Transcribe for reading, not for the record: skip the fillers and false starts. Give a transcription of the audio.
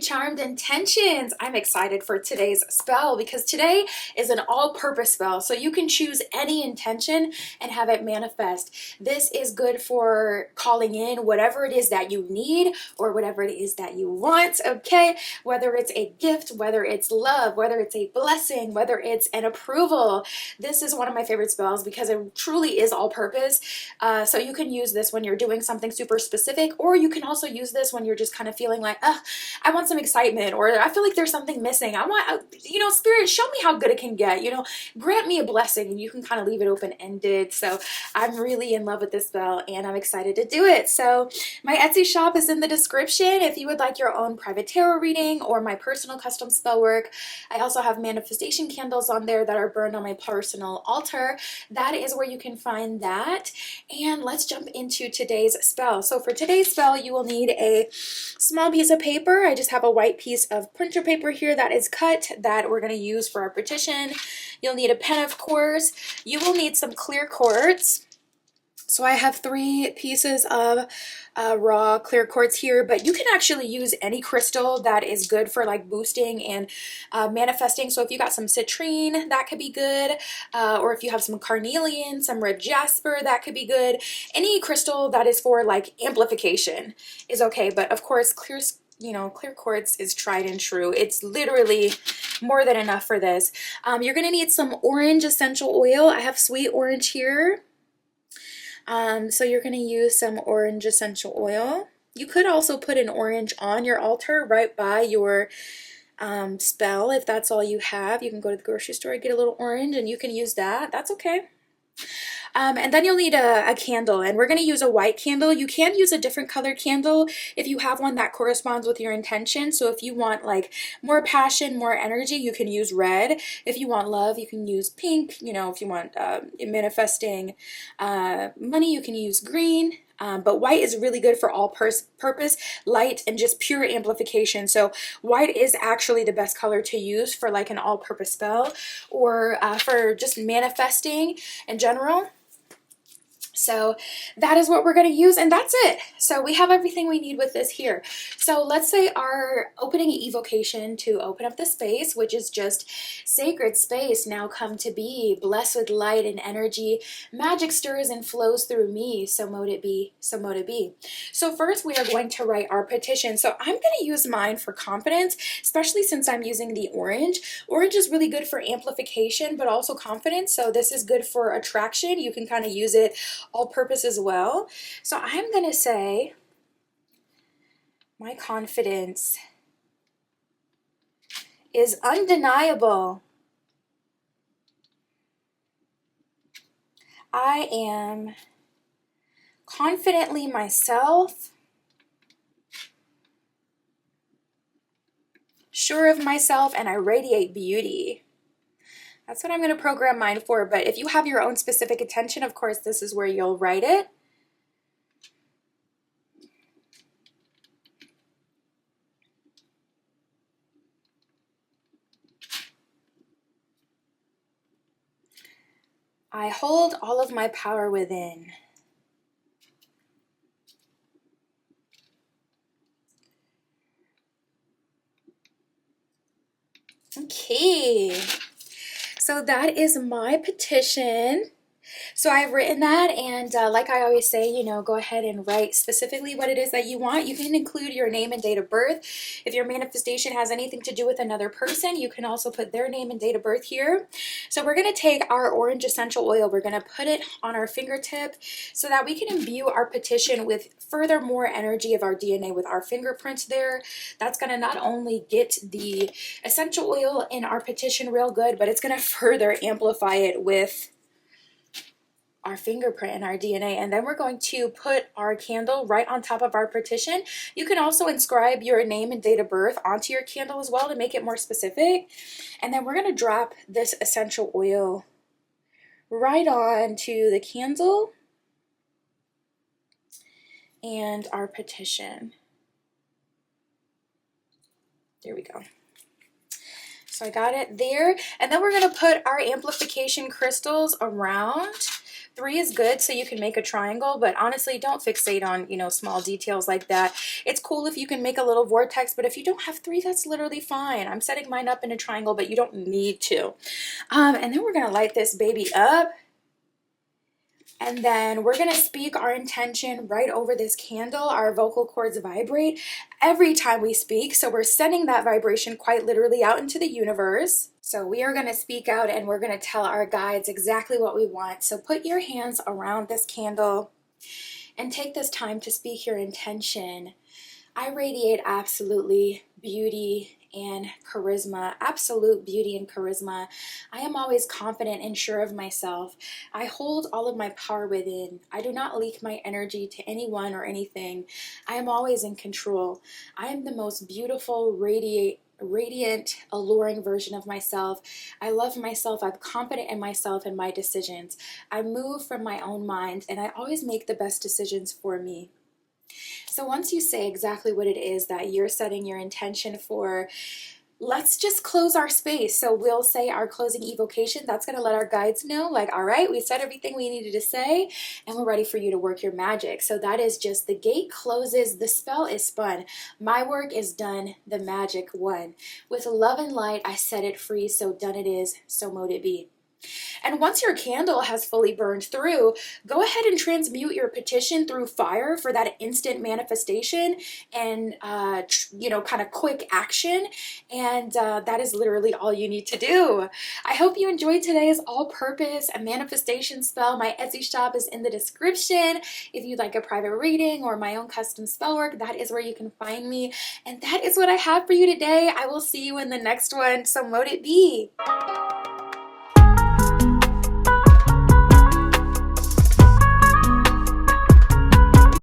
Charmed Intentions. I'm excited for today's spell because today is an all-purpose spell, so you can choose any intention and have it manifest. This is good for calling in whatever it is that you need or whatever it is that you want, okay? Whether it's a gift, whether it's love, whether it's a blessing, whether it's an approval. This is one of my favorite spells because it truly is all-purpose. So you can use this when you're doing something super specific, or you can also use this when you're just kind of feeling like, I want some excitement, or I feel like there's something missing. I want, Spirit, show me how good it can get, grant me a blessing, and you can kind of leave it open-ended. So I'm really in love with this spell and I'm excited to do it. So my Etsy shop is in the description if you would like your own private tarot reading or my personal custom spell work. I also have manifestation candles on there that are burned on my personal altar. That is where you can find that. And let's jump into today's spell. So for today's spell, you will need a small piece of paper. I just have a white piece of printer paper here that is cut that we're going to use for our petition. You'll need a pen, of course. You will need some clear quartz. So I have 3 pieces of raw clear quartz here, but you can actually use any crystal that is good for like boosting and manifesting. So if you got some citrine, that could be good. Or if you have some carnelian, some red jasper, that could be good. Any crystal that is for like amplification is okay. But of course, clear quartz is tried and true. It's literally more than enough for this. You're going to need some orange essential oil. I have sweet orange here. So you're going to use some orange essential oil. You could also put an orange on your altar right by your spell. If that's all you have, you can go to the grocery store, get a little orange, and you can use that. That's okay. And then you'll need a candle, and we're going to use a white candle. You can use a different color candle if you have one that corresponds with your intention. So if you want like more passion, more energy, you can use red. If you want love, you can use pink. If you want manifesting money, you can use green. But white is really good for all purpose, light, and just pure amplification. So white is actually the best color to use for like an all-purpose spell or for just manifesting in general. So that is what we're going to use, and that's it. So we have everything we need with this here. So let's say our opening evocation to open up the space, which is just sacred space now come to be, blessed with light and energy. Magic stirs and flows through me, so mote it be, so mote it be. So first we are going to write our petition. So I'm going to use mine for confidence, especially since I'm using the orange. Orange is really good for amplification, but also confidence. So this is good for attraction. You can kind of use it all purpose as well. So I'm going to say my confidence is undeniable. I am confidently myself, sure of myself, and I radiate beauty. That's what I'm going to program mine for, but if you have your own specific intention, of course, this is where you'll write it. I hold all of my power within. Okay. So that is my petition. So I've written that, and like I always say, go ahead and write specifically what it is that you want. You can include your name and date of birth. If your manifestation has anything to do with another person, you can also put their name and date of birth here. So we're going to take our orange essential oil, we're going to put it on our fingertip so that we can imbue our petition with furthermore energy of our DNA with our fingerprints there. That's going to not only get the essential oil in our petition real good, but it's going to further amplify it with our fingerprint and our DNA. And then we're going to put our candle right on top of our petition. You can also inscribe your name and date of birth onto your candle as well to make it more specific. And then we're going to drop this essential oil right on to the candle and our petition. There we go. So I got it there. And then we're going to put our amplification crystals around 3 is good so you can make a triangle, but honestly, don't fixate on, you know, small details like that. It's cool if you can make a little vortex, but if you don't have 3, that's literally fine. I'm setting mine up in a triangle, but you don't need to. And then we're gonna light this baby up. And then we're gonna speak our intention right over this candle. Our vocal cords vibrate every time we speak. So we're sending that vibration quite literally out into the universe. So we are gonna speak out and we're gonna tell our guides exactly what we want. So put your hands around this candle and take this time to speak your intention. I radiate absolutely beauty and charisma, absolute beauty and charisma. I am always confident and sure of myself. I hold all of my power within. I do not leak my energy to anyone or anything. I am always in control. I am the most beautiful, radiant, alluring version of myself. I love myself. I'm confident in myself and my decisions. I move from my own mind and I always make the best decisions for me. So once you say exactly what it is that you're setting your intention for, let's just close our space. So we'll say our closing evocation. That's going to let our guides know, like, all right, we said everything we needed to say and we're ready for you to work your magic. So that is just the gate closes, the spell is spun. My work is done, the magic won. With love and light, I set it free. So done it is, so mote it be. And once your candle has fully burned through, go ahead and transmute your petition through fire for that instant manifestation and, kind of quick action. And that is literally all you need to do. I hope you enjoyed today's all-purpose manifestation spell. My Etsy shop is in the description. If you'd like a private reading or my own custom spell work, that is where you can find me. And that is what I have for you today. I will see you in the next one. So mote it be.